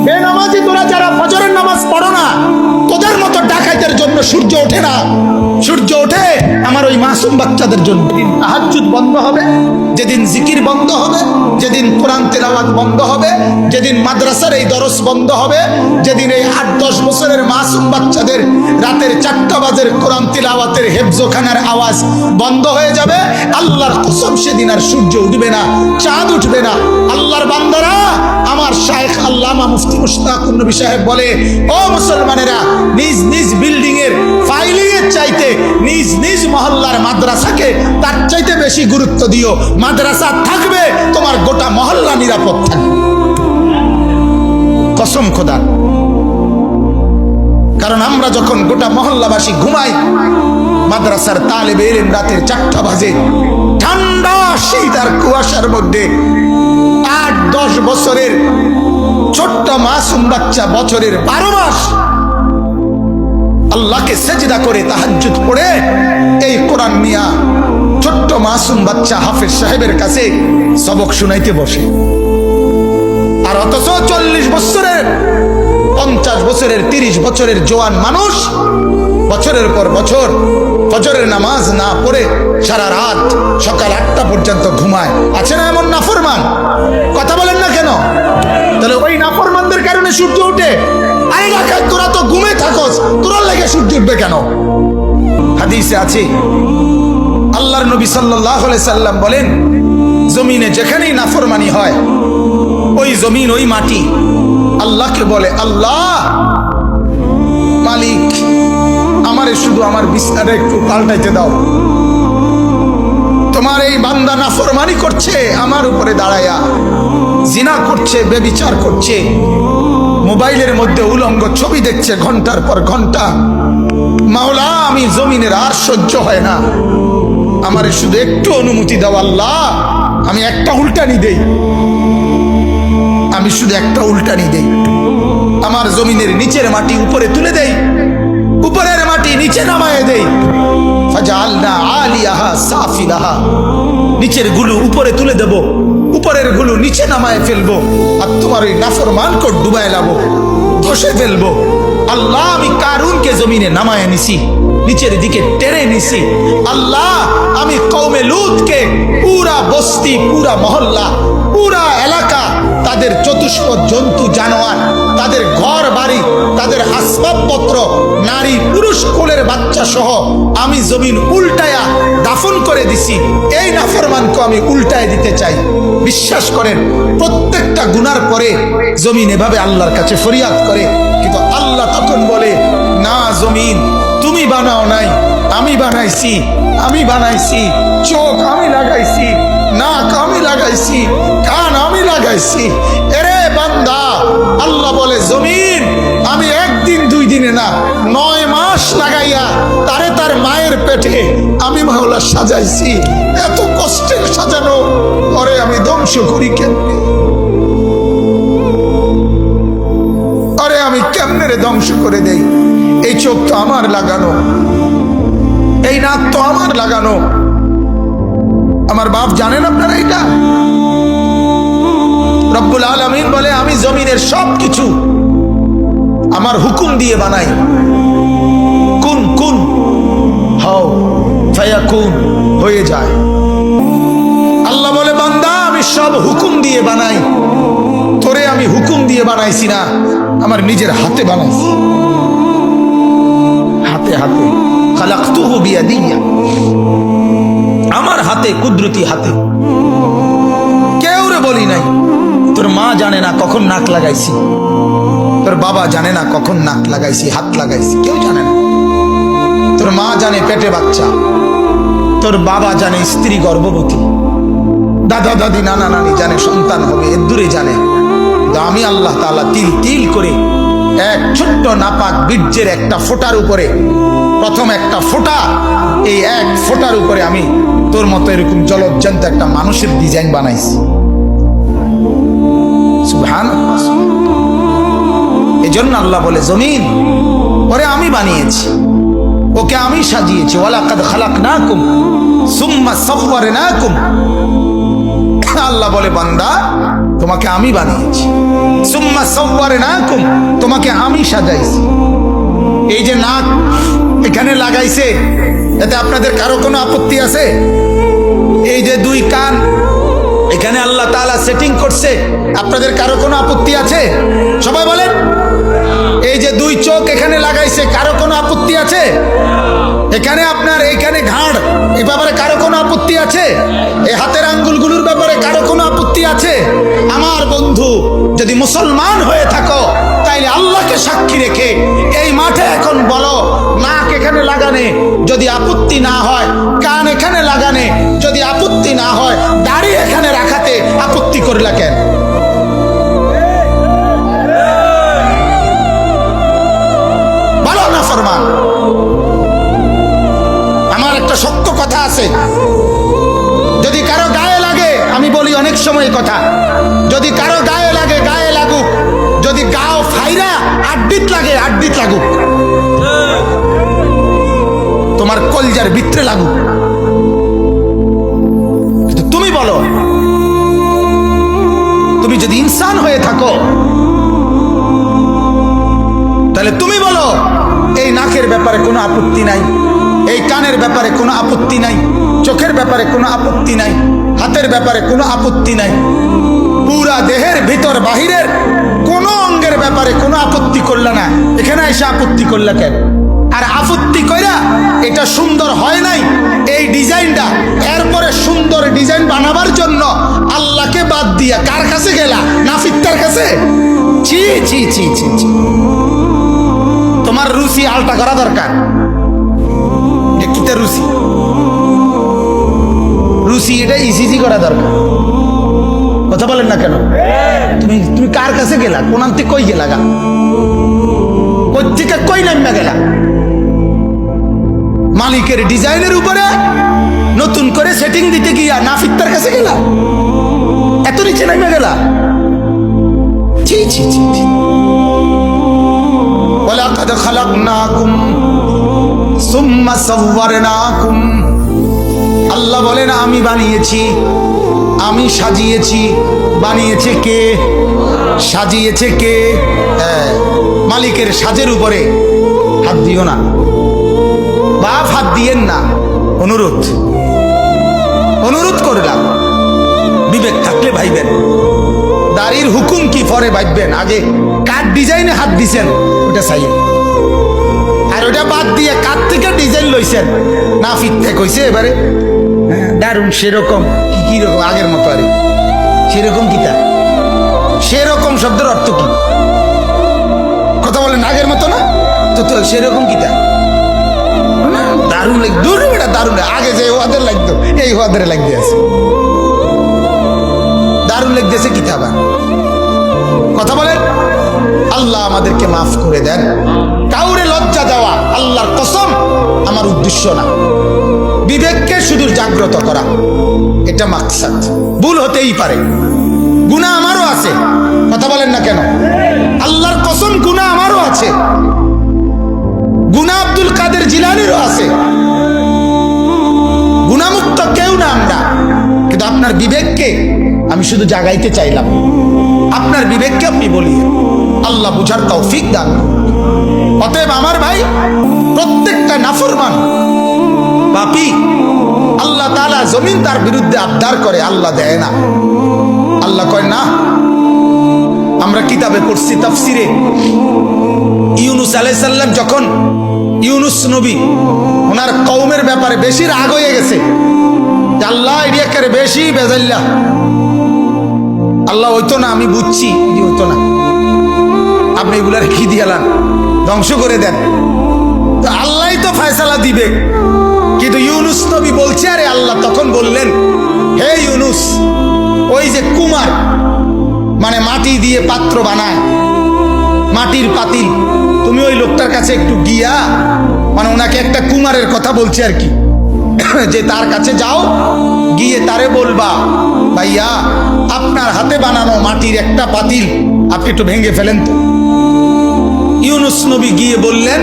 বেনামাজি তোরা যারা ফজরের নামাজ পড়ো না, তোদের মতো ডাকাইতের জন্য সূর্য ওঠে না। সূর্য ওঠে আমার ওই মাসুম বাচ্চাদের জন্য। যেদিন তাহাজ্জুদ বন্ধ হবে, যেদিন জিকির বন্ধ হবে, যেদিন কোরআন তেলাওয়াত বন্ধ হবে, যেদিন মাদ্রাসার এই দরস বন্ধ হবে, যেদিন এই 8-10 বছরের মাসুম বাচ্চাদের রাতের 4টা বাজের কোরআন তিলাওয়াতের হেফজোখানার আওয়াজ বন্ধ হয়ে যাবে, আল্লাহর কসম সেদিন আর সূর্য উঠবে না, চাঁদ উঠবে না। আল্লাহর বান্দারা, আমার শায়েখ আল্লামা মুফতি মুশতাকুর নবী সাহেব বলে, ও মুসলমানেরা, নিজ নিজ বিল্ডিং এর ফাইলিং এর চাইতে নিজ নিজ মহল্লার মাদ্রাসাকে তার চাইতে বেশি গুরুত্ব দিও। মাদ্রাসা থাকবে, তোমার গোটা মহল্লা নিরাপদ থাকবে, কসম খোদা। কারণ আমরা যখন গোটা মহল্লাবাসী ঘুমাই, মাদ্রাসার তালেবে ইলম রাতের 4টা বাজে, ঠান্ডা শীত আর কুয়াশার মধ্যে 8-10 বছরের ছোট্ট মাসুম বাচ্চা বছরের 12 মাস আল্লাহকে সেজদা করে তাহাজ্জুদ পড়ে এই কোরআন নিয়া ছোট্ট মাসুম বাচ্চা হাফেজ সাহেবের কাছে সবক শুনাইতে বসে। আর অথচ 40 বছরের, 50 বছরের, 30 বছরের জোয়ান মানুষ বছরের পর বছর ফজরের নামাজ না পড়ে সারা রাত সকাল 8টা পর্যন্ত ঘুমায়। আছে না এমন নাফরমান? কথা বলেন না কেন? তাহলে ওই নাফরমানদের কারণে সূর্য ওঠে। আরে রাখা, তোরা তো ঘুমে থাকস, তোরা লেগে সূর্য উঠবে কেন? হাদিসে আছে, আল্লাহর নবী সাল্লাল্লাহু আলাইহি সাল্লাম বলেন, জমিনে যেখানেই নাফরমানি হয়, ওই জমিন, ওই মাটি আল্লাহকে বলে, আল্লাহ মালিক, আমারে শুধু আমার বিছানাটা একটু পাল্টাইতে দাও। তোমার এই বান্দা নাফরমানি করছে, আমার উপরে দাঁড়ায়া জিনা করছে, ব্যভিচার করছে, মোবাইলের মধ্যে উলঙ্গ ছবি দেখছে ঘন্টার পর ঘন্টা। মাওলা, আমি জমিনের আর সহ্য হয় না, আমারে শুধু একটু অনুমতি দাও আল্লাহ, আমি একটা উল্টানি দেই, আমি শুধু একটা উল্টানি দেই। আমার জমিনের নিচের মাটি উপরে তুলে দেই, উপরের মাটি নিচে নামায় দেই। ফাজআলনা আলিয়াহা সাফিলাহা, নিচের গুলো উপরে তুলে দেব, উপরের গুলো নিচে নামায় ফেলবো, আর তোমার ওই নাফরমানকে ডুবায় লাবো, ধসে ফেলবো। আল্লাহ, আমি কারুনকে জমিনে নামায় নিছি, নিচের দিকে টেনে নিছি। আল্লাহ, আমি কওমে লূতকে পুরা বস্তি, পুরা মহল্লা, পুরা এলাকা, তাদের চতুষ্পদ জন্তু জানোয়ার, তাদের ঘর বাড়ি, তাদের আসবাবপত্র, নারী পুরুষ কোলের বাচ্চা সহ আমি জমিন উল্টায়া দাফন করে দিছি। এই নাফরমানকে আমি উল্টায় দিতে চাই। বিশ্বাস করেন, প্রত্যেকটা গুনার পরে জমিন এভাবে আল্লাহর কাছে ফরিয়াদ করে, কিন্তু আল্লাহ তখন বলে, না জমিন, তুমি বানাও নাই, আমি বানাইছি, আমি বানাইছি। চোখ আমি লাগাইছি, নাক আমি লাগাইছি, কান আমি লাগাইছি। এরে বান্দা, আল্লাহ বলে, জমিন আমি 1 দিন 2 দিনে না, 9 মাস লাগাইয়া তারে তার মায়ের পেটে আমি মাওলা সাজাইছি। এত কষ্টের সাজানো পরে আমি ধ্বংস করি কেমনে? আরে আমি কেমনে রে ধ্বংস করে দেই? এই চোখ তো আমার লাগানো, এই নাক তো আমার লাগানো। আমার বাপ জানেন আপনারা এটা? রব্বুল আলামিন বলে, আমি জমিনের সবকিছু আমার হুকুম দিয়ে বানাই। কুন কুন হও ফায়াকুন, হয়ে যায়। আল্লাহ বলে, বান্দা আমি সব হুকুম দিয়ে বানাই, তোরে আমি হুকুম দিয়ে বানাইছি না, আমার নিজের হাতে বানাইছি, হাতে হাতে। খালাকতুহু বিয়াদিয়া, আমার হাতে, কুদরতি হাতে। কেউ রে বলি নাই। তোর মা জানে না কখন নাক লাগাইছি, তোর বাবা জানে না কখন নাক লাগাইছি, হাত লাগাইছি, কেউ জানে না। তোর মা জানে পেটে বাচ্চা, তোর বাবা জানে স্ত্রী গর্ভবতী, দাদা দাদি নানা নানি জানে সন্তান হবে, এর দূরে জানে। আমি আল্লাহ তাআলা তিল তিল করে এক ছোট্ট নাপাক বীর্যের একটা ফোঁটার উপরে, প্রথম একটা ফোঁটা, এই এক ফোঁটার উপরে আমি তোর মতো এরকম জলজ্জান্ত একটা মানুষের ডিজাইন বানাইছি। সুবহানাল্লাহ। এজন্য আল্লাহ বলে, জমিন ওরে আমি বানিয়েছি, ওকে আমি সাজিয়েছি। ওয়ালাকাদ খালাকনাকুম সুম্মা সাওয়ারনাকুম। আল্লাহ বলে, বান্দা তোমাকে আমি বানিয়েছি। সুম্মা সাওয়ারনাকুম, তোমাকে আমি সাজাইছি। এই যে নাক এখানে লাগাইছে, এতে আপনাদের কারো কোনো আপত্তি আছে? এই যে দুই কান এখানে আল্লাহ তাআলা সেটিং করছে, আপনাদের কারো কোনো আপত্তি আছে? সবাই বলেন। এই যে দুই চোখ এখানে লাগাইছে, কারো কোনো আপত্তি আছে? এখানে আপনার এইখানে ঘাড়, এই ব্যাপারে কারো কোনো আপত্তি আছে? এই হাতের আঙ্গুলগুলোর ব্যাপারে কারো কোনো আপত্তি আছে? আমার বন্ধু, যদি মুসলমান হয়ে থাকো তাইলে আল্লাহকে সাক্ষী রেখে এই মাঠে এখন বলো, নাক এখানে লাগানে যদি আপত্তি না হয়, কান এখানে লাগানে যদি আপত্তি না হয়, দাড়ি এখানে রাখাতে আপত্তি করলা কেন? বলো না ফরমান। আমার একটা সত্য কথা আছে, যদি কারো গায়ে লাগে, আমি বলি অনেক সময় কথা, যদি কারো গায়ে লাগে গায়ে লাগুক, যদি গাও ফাইরা আড্ডিত লাগে আড্ডিত লাগুক, তোমার কলজার ভিতরে লাগুক, কিন্তু তুমি বলো, তুমি যদি ইনসান হয়ে থাকো তাহলে তুমি বলো এই নাকের ব্যাপারে কোনো আপত্তি নাই, এই কানের ব্যাপারে কোনো আপত্তি নাই, চোখের ব্যাপারে কোনো আপত্তি নাই, হাতের ব্যাপারে কোনো আপত্তি নাই, পুরা দেহের ভিতর বাহিরের কোনো অঙ্গের ব্যাপারে কোনো আপত্তি করলা না, এখানে এসে আপত্তি করলা কেন? আর আপত্তি কইরা এটা সুন্দর হয় নাই এই ডিজাইনটা, এরপরে সুন্দর ডিজাইন বানাবার জন্য আল্লাহকে বাদ দিয়া কার কাছে গেলা? নাফিত্তার কাছে? ছি ছি ছি ছি ছি। তোমার রুচি আলটা করা দরকার। রুচি রুচি এটা ইসিজি করা দরকার। কথা বলেন না কেন? তুমি তুমি কার কাছে গেলা? কোন আনতে কই গেলা? গা কই থেকে কই নামা গেলা? মালিকের ডিজাইনের উপরে নতুন করে সেটিং দিতে গিয়া নাফিত্তার কাছে গেলা? এত নিচে নামা গেলা? ছি ছি ছি। ওয়ালাকাদ খালাকনাকুম সুম্মা সাওয়ারনাকুম। আল্লাহ বলেন আমি বানিয়েছি, আমি সাজিয়েছি। বানিয়েছে কে? সাজিয়েছে কে? মালিকের সাজের উপরে হাত দিও না, বাপ হাত দিয়েন না। অনুরোধ অনুরোধ করলাম, বিবেক থাকলে ভাইবেন। দাড়ির হুকুম কি পরে ভাববেন, আগে কার ডিজাইনে হাত দিছেন ওটা চাই, আর ওটা বাদ দিয়ে কার থেকে ডিজাইন লইছেন না ফিরতে কইছে এবারে দারুণ সেরকম কি রকম আগের মতো, আরে সেরকম কিতা? সেরকম শব্দের অর্থ কি? কথা বলেন আগের মতো না তো, তো সেরকম কিতা? দারুণ লাগ, দূর বেটা দারুণ। আগে যে ওয়াদের লাগতো এই ওয়াদের লাগতে আছে, দারুণ লাগতেছে কিতাবা। কথা বলেন। আল্লাহ আমাদেরকে মাফ করে দেন। কাউরে লজ্জা দেওয়া আল্লাহর কসম আমার উদ্দেশ্য না, বিবেককে শুধু জাগ্রত করা এটা মাকসাদ। ভুল হতেই পারে, গুনাহ আমারও আছে। কথা বলেন না কেন? আল্লাহর কসম গুনাহ আমারও আছে, গুনাহ আব্দুল কাদের জিলানীরও আছে। গুনাহমুক্ত কেউ না আমরা, কিন্তু আপনার বিবেককে আমি শুধু জাগাইতে চাইলাম। আপনার বিবেককে আপনি বলিয়ে আল্লাহ বুঝার তৌফিক দান। অতএব আমার ভাই, প্রত্যেকটা নাফরমান পাপী আল্লাহ তাআলা জমিন তার বিরুদ্ধে আবদার করে, আল্লাহ দেয় না। আল্লাহ কয় না। আমরা কিতাবে পড়ছি তাফসিরে, ইউনুস আলাইহিস সালাম যখন ইউনুস নবী ওনার কওমের ব্যাপারে বেশি রাগ হয়ে গেছে, আল্লাহ এরিয়াকে বেশি বেজাল্লা, আল্লাহ হইতো না, আমি বুঝছি হইতো না, আপনি এগুলার কি দিয়ালান, ধ্বংস করে দেন। তো আল্লাহই তো ফয়সালা দিবে। কিন্তু ইউনুস নবী বলছে, আরে আল্লাহ তখন বললেন, হে ইউনুস, ওই যে কুমার মানে মাটি দিয়ে পাত্র বানায়, মাটির পাতিল, তুমি ওই লোকটার কাছে একটু গিয়া, মানে ওনাকে একটা কুমারের কথা বলছে আর কি, যে তার কাছে যাও, গিয়ে তারে বলবা, ভাইয়া আপনার হাতে বানানো মাটির একটা পাতিল আপনি একটু ভেঙে ফেলেন তো। ইউনুস নবী গিয়ে বললেন,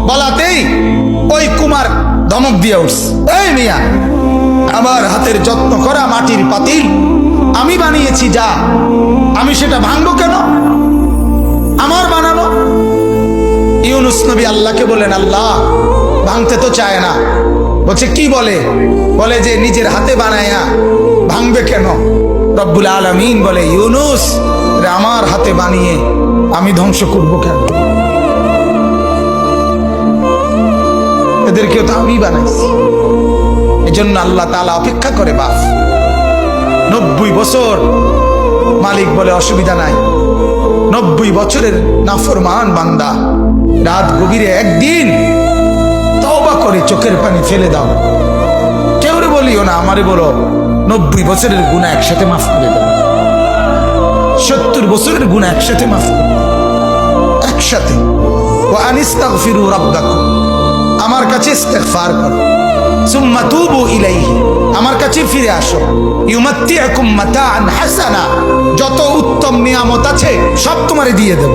বলাতেই ওই কুমার ধমক দিয়ে উঠছে, এই মিয়া, আমার হাতের যত্ন করা মাটির পাতিল আমি বানিয়েছি যা, আমি সেটা ভাঙবো কেন? আমার বানানো। ইউনুস নবী আল্লাহকে বলেন, আল্লাহ ভাঙতে তো চায় না। বলছে কি বলে? বলে যে নিজের হাতে বানায়া ভাঙবে কেন? রব্বুল আলামিন বলে, ইউনুস রে, আমার হাতে বানিয়ে আমি ধ্বংস করব কেন? এদেরকেও তো আমি বানাইছি। এজন্য আল্লাহ তাআলা অপেক্ষা করে বাপ 90 বছর। মালিক বলে অসুবিধা নাই, 90 বছরের নাফরমান বান্দা রাত গভীরে একদিন তওবা করে চোখের পানি ফেলে দাও। কেউ রে বলিও না, আমারে বলো 90 বছরের গুনাহ একসাথে মাফ করে দাও। 70 বছরের গুনাহ একসাথে মাফ করে দাও, একসাথে। ওয়া আনিস্তাগফিরু রাব্বাকুম, আমার কাছে ইস্তিগফার করো। সুম্মা তুবু ইলাইহি, আমার কাছে ফিরে আসো। ইউমাত্তিউকুম মাতাআন হাসানা, যত উত্তম নিয়ামত আছে সব তোমারে দিয়ে দেব।